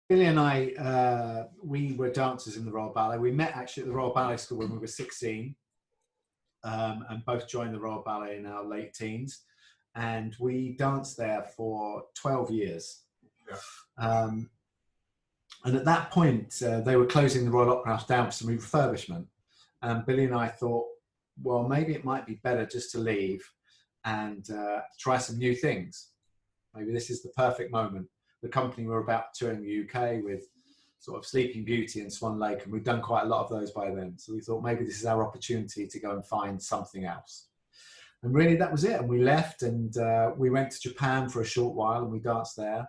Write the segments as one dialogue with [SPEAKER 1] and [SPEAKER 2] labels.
[SPEAKER 1] Billy and I, we were dancers in the Royal Ballet. We met actually at the Royal Ballet School when we were 16, and both joined the Royal Ballet in our late teens. And we danced there for 12 years. Yeah. And at that point, they were closing the Royal Opera House down for some refurbishment. And Billy and I thought, well, maybe it might be better just to leave and try some new things. Maybe this is the perfect moment. The company were about touring the UK with sort of Sleeping Beauty and Swan Lake, and we'd done quite a lot of those by then. So we thought maybe this is our opportunity to go and find something else. And really that was it. And we left and we went to Japan for a short while and we danced there.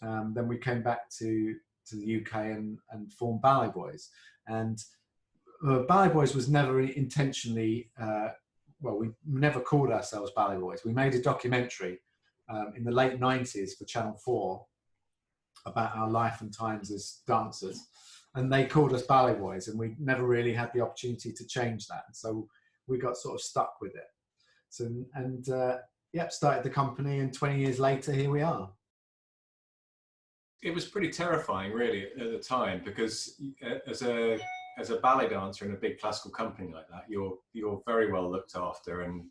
[SPEAKER 1] Then we came back to the UK and formed BalletBoyz. And BalletBoyz was never intentionally, well, we never called ourselves BalletBoyz. We made a documentary in the late 90s for Channel 4 about our life and times as dancers. And they called us BalletBoyz, and we never really had the opportunity to change that. And so we got sort of stuck with it. So, and yeah, started the company, and 20 years later, here we are.
[SPEAKER 2] It was pretty terrifying, really, at the time, because as a ballet dancer in a big classical company like that, you're very well looked after, and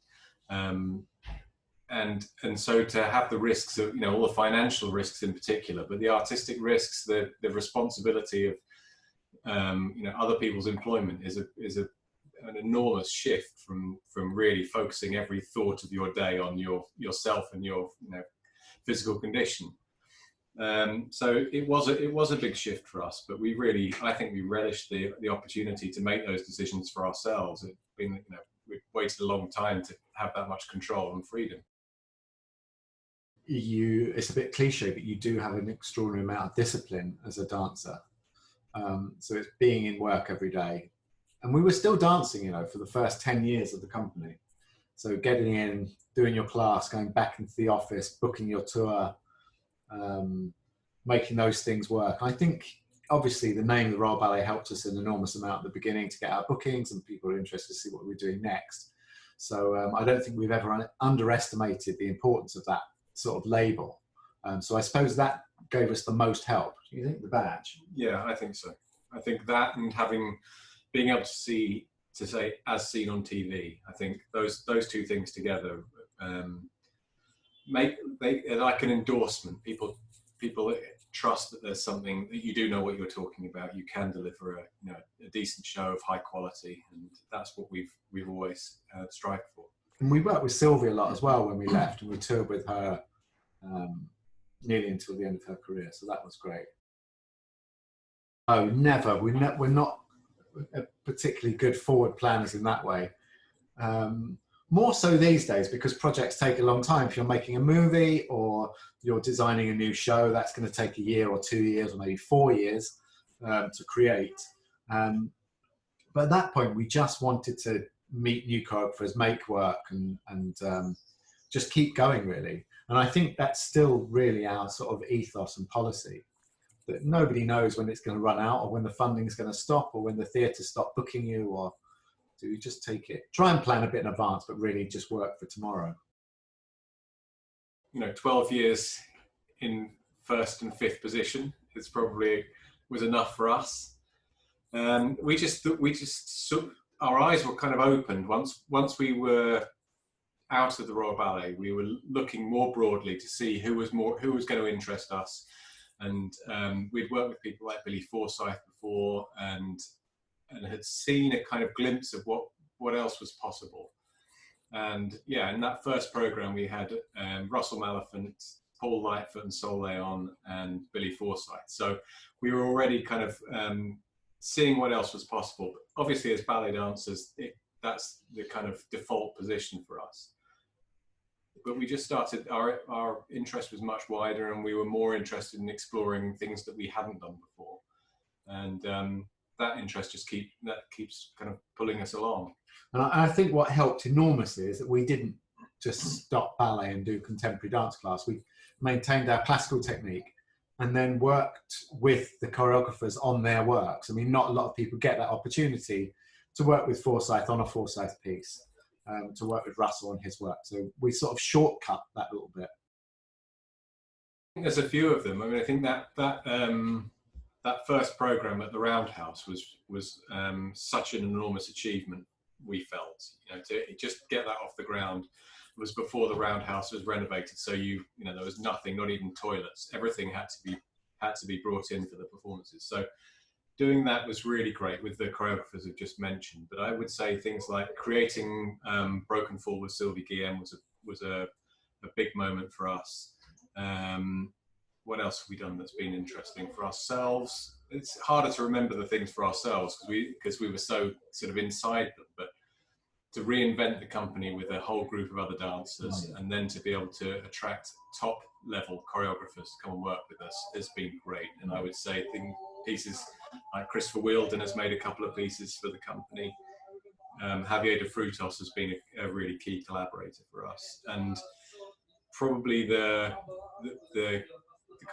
[SPEAKER 2] so to have the risks of, you know, all the financial risks in particular, but the artistic risks, the responsibility of you know, other people's employment is an enormous shift from really focusing every thought of your day on yourself and your, you know, physical condition. So it was a big shift for us, but I think we relished the opportunity to make those decisions for ourselves. It's been, you know, we've waited a long time to have that much control and freedom.
[SPEAKER 1] It's a bit cliche, but you do have an extraordinary amount of discipline as a dancer. So it's being in work every day. And we were still dancing, you know, for the first 10 years of the company. So getting in, doing your class, going back into the office, booking your tour, making those things work. I think obviously the name of the Royal Ballet helped us an enormous amount at the beginning to get our bookings, and people are interested to see what we're doing next. So I don't think we've ever underestimated the importance of that sort of label. So I suppose that gave us the most help. Do you think, the badge?
[SPEAKER 2] Yeah, I think so. I think that, and being able to say as seen on TV, I think those two things together they're like an endorsement. People trust that there's something, that you do know what you're talking about. You can deliver a decent show of high quality, and that's what we've always strived for.
[SPEAKER 1] And we worked with Sylvia a lot as well when we left, and we toured with her nearly until the end of her career. So that was great. Oh, never. We're not particularly good forward planners in that way. More so these days, because projects take a long time. If you're making a movie or you're designing a new show, that's going to take a year or 2 years or maybe 4 years to create. But at that point, we just wanted to meet new choreographers, make work, and just keep going, really. And I think that's still really our sort of ethos and policy, that nobody knows when it's going to run out, or when the funding is going to stop, or when the theatre stop booking you, or do you just take it, try and plan a bit in advance, but really just work for tomorrow.
[SPEAKER 2] 12 years in first and fifth position, it's probably was enough for us. We just our eyes were kind of opened once we were out of the Royal Ballet. We were looking more broadly to see who was going to interest us, and we'd worked with people like Billy Forsyth before, and had seen a kind of glimpse of what else was possible. And yeah, in that first program we had Russell Maliphant, Paul Lightfoot and Sol Leon, and Billy Forsyth. So we were already kind of seeing what else was possible. But obviously as ballet dancers, that's the kind of default position for us. But we just started, our interest was much wider, and we were more interested in exploring things that we hadn't done before. And that interest just keeps kind of pulling us along.
[SPEAKER 1] And I think what helped enormously is that we didn't just stop ballet and do contemporary dance class. We maintained our classical technique and then worked with the choreographers on their works. I mean, not a lot of people get that opportunity to work with Forsyth on a Forsyth piece, to work with Russell on his work. So we sort of shortcut that little bit.
[SPEAKER 2] There's a few of them. I mean, I think that first program at the Roundhouse was such an enormous achievement. We felt, to just get that off the ground. It was before the Roundhouse was renovated, so there was nothing, not even toilets. Everything had to be brought in for the performances. So doing that was really great with the choreographers I've just mentioned. But I would say things like creating Broken Fall with Sylvie Guillem was a big moment for us. What else have we done that's been interesting for ourselves? It's harder to remember the things for ourselves because we were so sort of inside them, but to reinvent the company with a whole group of other dancers and then to be able to attract top level choreographers to come and work with us has been great. And I would say pieces like Christopher Wheeldon has made a couple of pieces for the company. Javier de Frutos has been a really key collaborator for us. And probably the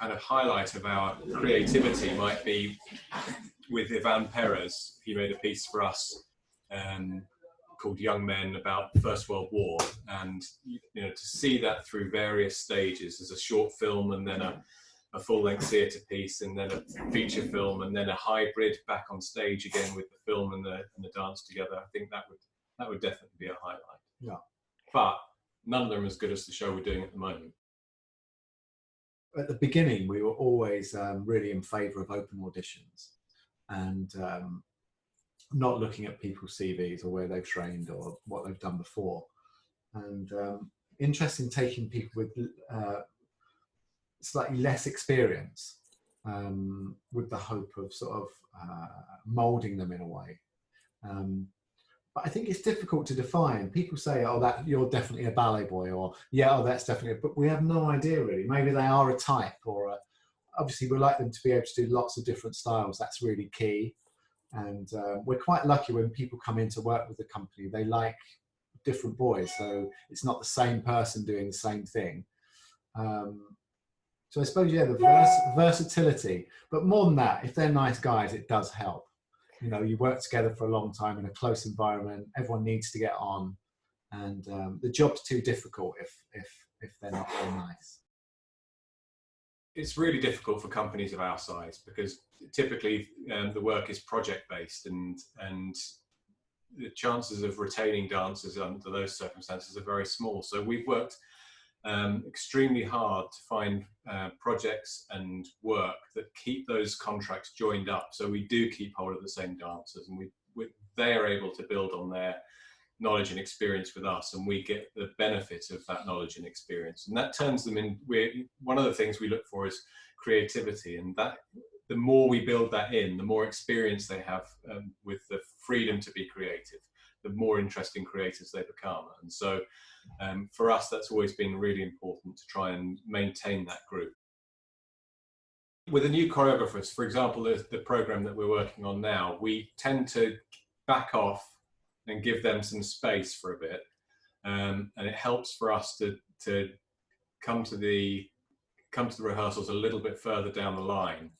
[SPEAKER 2] kind of highlight of our creativity might be with Ivan Perez. He made a piece for us called Young Men about the First World War, and to see that through various stages as a short film and then a full-length theatre piece and then a feature film and then a hybrid back on stage again with the film and the dance together. I think that would definitely be a highlight.
[SPEAKER 1] Yeah.
[SPEAKER 2] But none of them are as good as the show we're doing at the moment.
[SPEAKER 1] At the beginning, we were always really in favour of open auditions and not looking at people's CVs or where they've trained or what they've done before. And interested in taking people with slightly less experience with the hope of sort of moulding them in a way. But I think it's difficult to define. People say, oh, that you're definitely a ballet boy, or yeah, oh, that's definitely, but we have no idea really. Maybe they are a type, or obviously we like them to be able to do lots of different styles. That's really key. And we're quite lucky when people come in to work with the company, they like different boys. So it's not the same person doing the same thing. So I suppose, yeah, the versatility, but more than that, if they're nice guys, it does help. You work together for a long time in a close environment, everyone needs to get on, and the job's too difficult if they're not very nice.
[SPEAKER 2] It's really difficult for companies of our size because typically the work is project-based and the chances of retaining dancers under those circumstances are very small. So we've worked extremely hard to find projects and work that keep those contracts joined up. So we do keep hold of the same dancers and they are able to build on their knowledge and experience with us, and we get the benefit of that knowledge and experience. And that turns them in. One of the things we look for is creativity, and that the more we build that in, the more experience they have with the freedom to be creative, the more interesting creators they become. And so for us, that's always been really important to try and maintain that group. With the new choreographers, for example, the program that we're working on now, we tend to back off and give them some space for a bit. And it helps for us to come to the rehearsals a little bit further down the line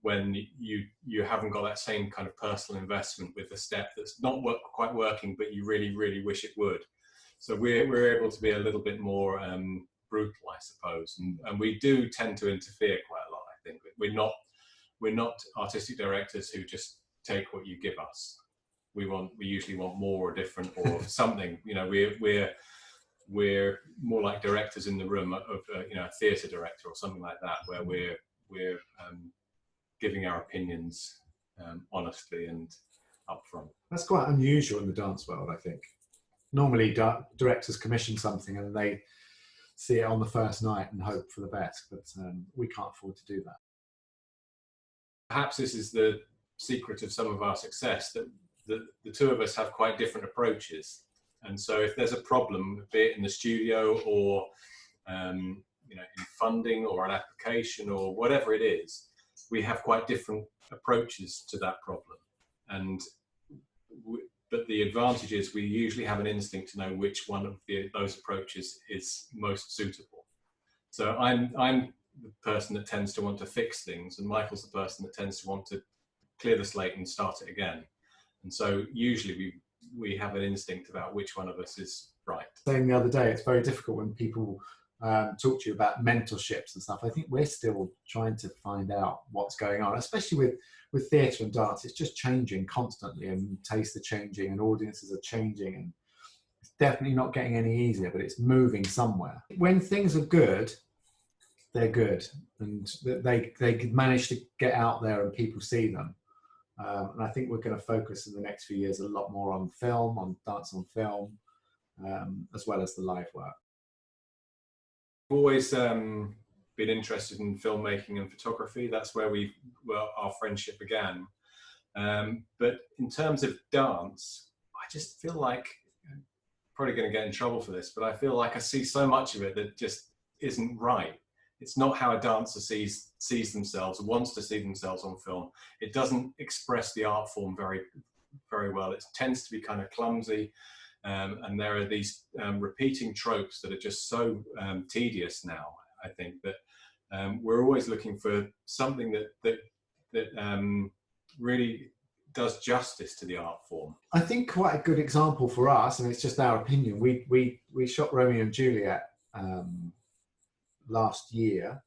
[SPEAKER 2] when you haven't got that same kind of personal investment with the step that's not quite working, but you really, really wish it would. So we're able to be a little bit more brutal, I suppose, and we do tend to interfere quite a lot. I think we're not artistic directors who just take what you give us. We usually want more or different or something. We're more like directors in the room of a theatre director or something like that, where we're giving our opinions honestly and upfront.
[SPEAKER 1] That's quite unusual in the dance world, I think. Normally directors commission something and they see it on the first night and hope for the best, but we can't afford to do that.
[SPEAKER 2] Perhaps this is the secret of some of our success, that the two of us have quite different approaches. And so if there's a problem, be it in the studio or in funding or an application or whatever it is, we have quite different approaches to that problem. But the advantage is we usually have an instinct to know which one of those approaches is most suitable. So I'm the person that tends to want to fix things, and Michael's the person that tends to want to clear the slate and start it again. And so usually we have an instinct about which one of us is right.
[SPEAKER 1] Saying the other day, it's very difficult when people talk to you about mentorships and stuff. I think we're still trying to find out what's going on, especially with theatre and dance. It's just changing constantly, and tastes are changing, and audiences are changing, and it's definitely not getting any easier, but it's moving somewhere. When things are good, they're good, and they manage to get out there and people see them. And I think we're going to focus in the next few years a lot more on film, on dance on film, as well as the live work.
[SPEAKER 2] I've always been interested in filmmaking and photography. That's where our friendship began. But in terms of dance, I just feel like, I'm probably going to get in trouble for this, but I feel like I see so much of it that just isn't right. It's not how a dancer sees themselves, wants to see themselves on film. It doesn't express the art form very, very well. It tends to be kind of clumsy. And there are these repeating tropes that are just so tedious now, I think, that we're always looking for something that really does justice to the art form.
[SPEAKER 1] I think quite a good example for us, and it's just our opinion, we shot Romeo and Juliet last year?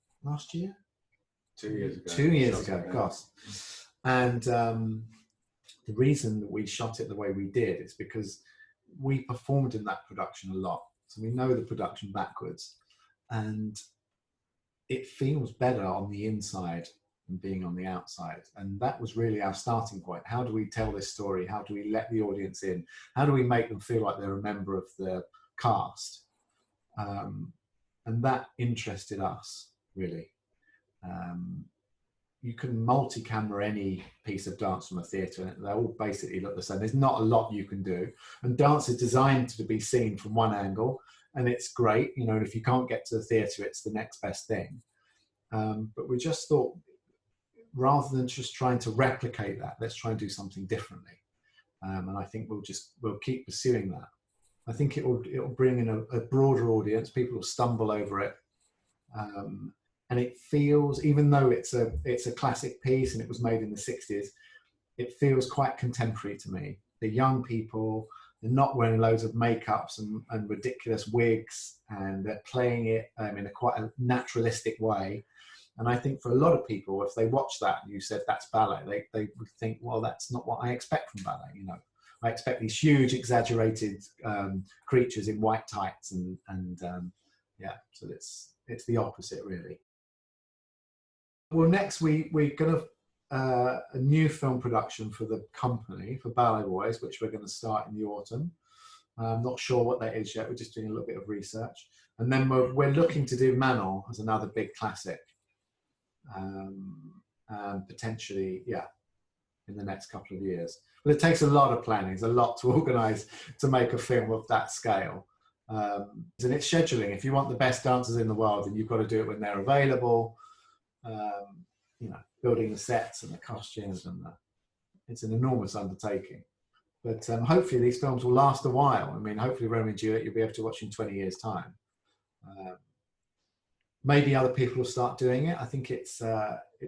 [SPEAKER 2] 2 years ago.
[SPEAKER 1] 2 years ago, gosh. And the reason that we shot it the way we did is because we performed in that production a lot. So we know the production backwards, and it feels better on the inside than being on the outside. And that was really our starting point. How do we tell this story? How do we let the audience in? How do we make them feel like they're a member of the cast? And that interested us, really. You can multi-camera any piece of dance from a theatre, and they all basically look the same. There's not a lot you can do. And dance is designed to be seen from one angle, and it's great. You know, if you can't get to the theatre, it's the next best thing. But we just thought, rather than just trying to replicate that, let's try and do something differently. And I think we'll keep pursuing that. I think it'll bring in a broader audience. People will stumble over it. And it feels, even though it's a classic piece and it was made in the 60s, it feels quite contemporary to me. The young people, they're not wearing loads of makeups and ridiculous wigs, and they're playing it in quite a naturalistic way. And I think for a lot of people, if they watch that and you said that's ballet, they would think, well, that's not what I expect from ballet. You know, I expect these huge, exaggerated creatures in white tights, and yeah, so it's the opposite, really. Well, next we're going to a new film production for the company, for BalletBoyz, which we're going to start in the autumn. I'm not sure what that is yet. We're just doing a little bit of research. And then we're looking to do Manon as another big classic. And potentially, yeah, in the next couple of years. But it takes a lot of planning. There's a lot to organise to make a film of that scale. And it's scheduling. If you want the best dancers in the world, then you've got to do it when they're available. You know, building the sets and the costumes, and it's an enormous undertaking. But hopefully these films will last a while. I mean, hopefully Romeo and Juliet you'll be able to watch in 20 years' time. Maybe other people will start doing it. I think it's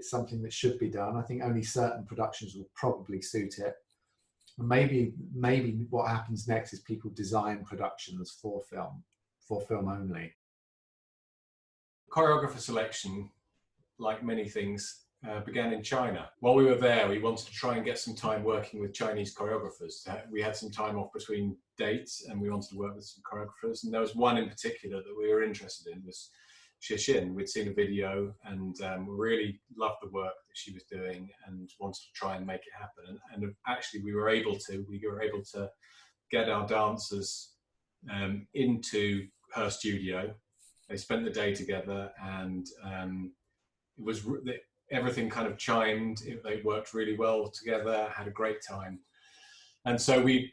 [SPEAKER 1] something that should be done. I think only certain productions will probably suit it. And maybe what happens next is people design productions for film only.
[SPEAKER 2] Choreographer Selection, like many things, began in China. While we were there, we wanted to try and get some time working with Chinese choreographers. We had some time off between dates, and we wanted to work with some choreographers. And there was one in particular that we were interested in, was Shishin. We'd seen a video and we really loved the work that she was doing and wanted to try and make it happen. And actually, we were able to get our dancers into her studio. They spent the day together, and it was everything kind of chimed. They worked really well together, had a great time. And so we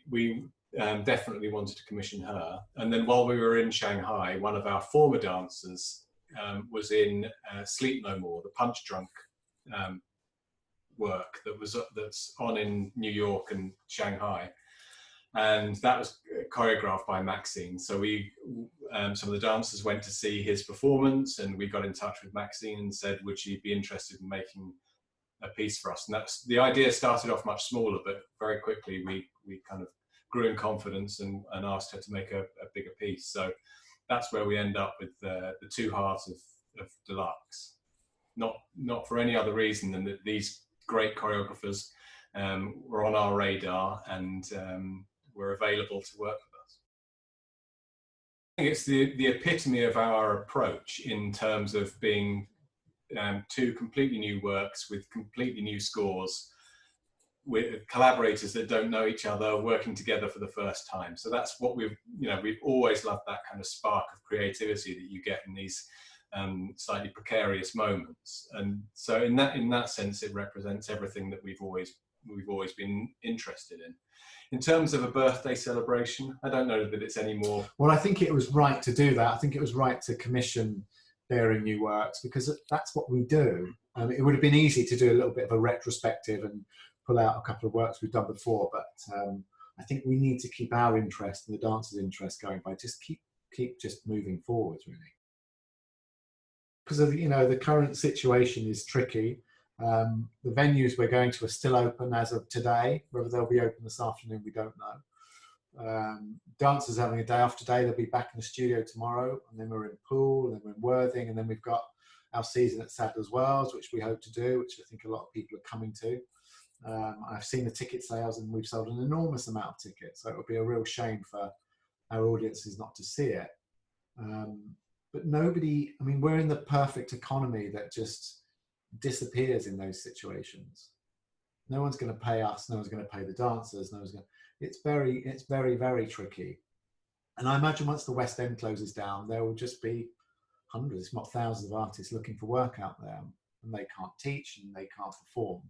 [SPEAKER 2] definitely wanted to commission her. And then while we were in Shanghai, one of our former dancers was in Sleep No More, the Punch Drunk work that's on in New York and Shanghai. And that was choreographed by Maxine. So some of the dancers went to see his performance, and we got in touch with Maxine and said, would she be interested in making a piece for us? And the idea started off much smaller, but very quickly we kind of grew in confidence and asked her to make a bigger piece. So that's where we end up with the two halves of Deluxe. Not for any other reason than that these great choreographers were on our radar and were available to work with us. I think it's the epitome of our approach in terms of being two completely new works with completely new scores, with collaborators that don't know each other working together for the first time. So that's what we've always loved, that kind of spark of creativity that you get in these slightly precarious moments. And so in that sense, it represents everything that we've always been interested in. In terms of a birthday celebration, I don't know that it's any more.
[SPEAKER 1] Well, I think it was right to do that. I think it was right to commission Daring New Works, because that's what we do. It would have been easy to do a little bit of a retrospective and pull out a couple of works we've done before, but I think we need to keep our interest and the dancers' interest going by just keep just moving forwards, really. Because of the current situation is tricky. The venues we're going to are still open as of today. Whether they'll be open this afternoon, we don't know. Dancers having a day off today. They'll be back in the studio tomorrow, and then we're in Poole, and then we're in Worthing, and then we've got our season at Sadler's Wells, which we hope to do, which I think a lot of people are coming to. I've seen the ticket sales, and we've sold an enormous amount of tickets, so it would be a real shame for our audiences not to see it. But nobody, we're in the perfect economy that just disappears in those situations. No one's going to pay us, no one's going to pay the dancers, it's very, very tricky. And I imagine once the West End closes down, there will just be hundreds, if not thousands, of artists looking for work out there, and they can't teach and they can't perform.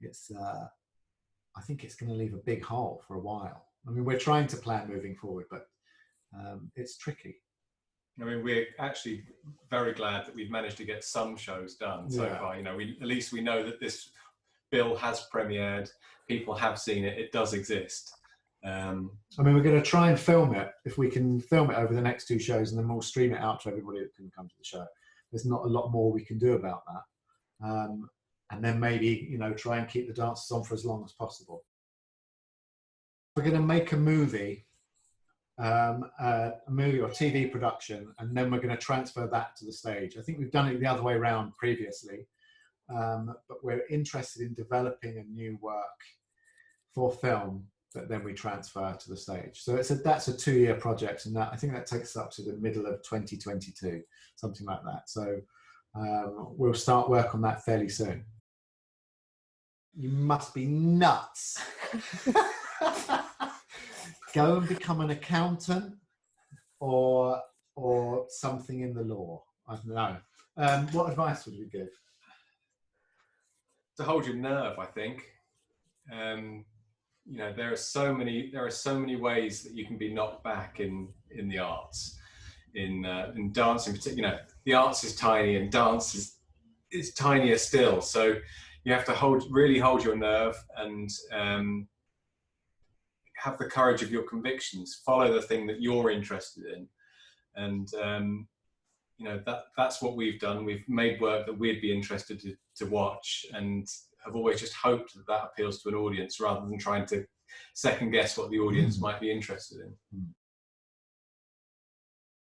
[SPEAKER 1] I think it's going to leave a big hole for a while. We're trying to plan moving forward, but it's tricky.
[SPEAKER 2] We're actually very glad that we've managed to get some shows done so far. At least we know that this bill has premiered. People have seen it. It does exist.
[SPEAKER 1] We're going to try and film it. If we can film it over the next two shows, and then we'll stream it out to everybody that can come to the show. There's not a lot more we can do about that. And then maybe, try and keep the dancers on for as long as possible. We're going to make a movie or TV production, and then we're going to transfer that to the stage. I think we've done it the other way around previously, but we're interested in developing a new work for film that then we transfer to the stage. So that's a 2-year project, and I think that takes us up to the middle of 2022, something like that. So we'll start work on that fairly soon. You must be nuts. Go and become an accountant or something in the law. I don't know. What advice would you give?
[SPEAKER 2] To hold your nerve, I think. There are so many ways that you can be knocked back in the arts. In dance in particular, the arts is tiny and dance is tinier still. So you have to really hold your nerve and have the courage of your convictions, follow the thing that you're interested in. And, that's what we've done. We've made work that we'd be interested to watch, and have always just hoped that appeals to an audience rather than trying to second guess what the audience might be interested in.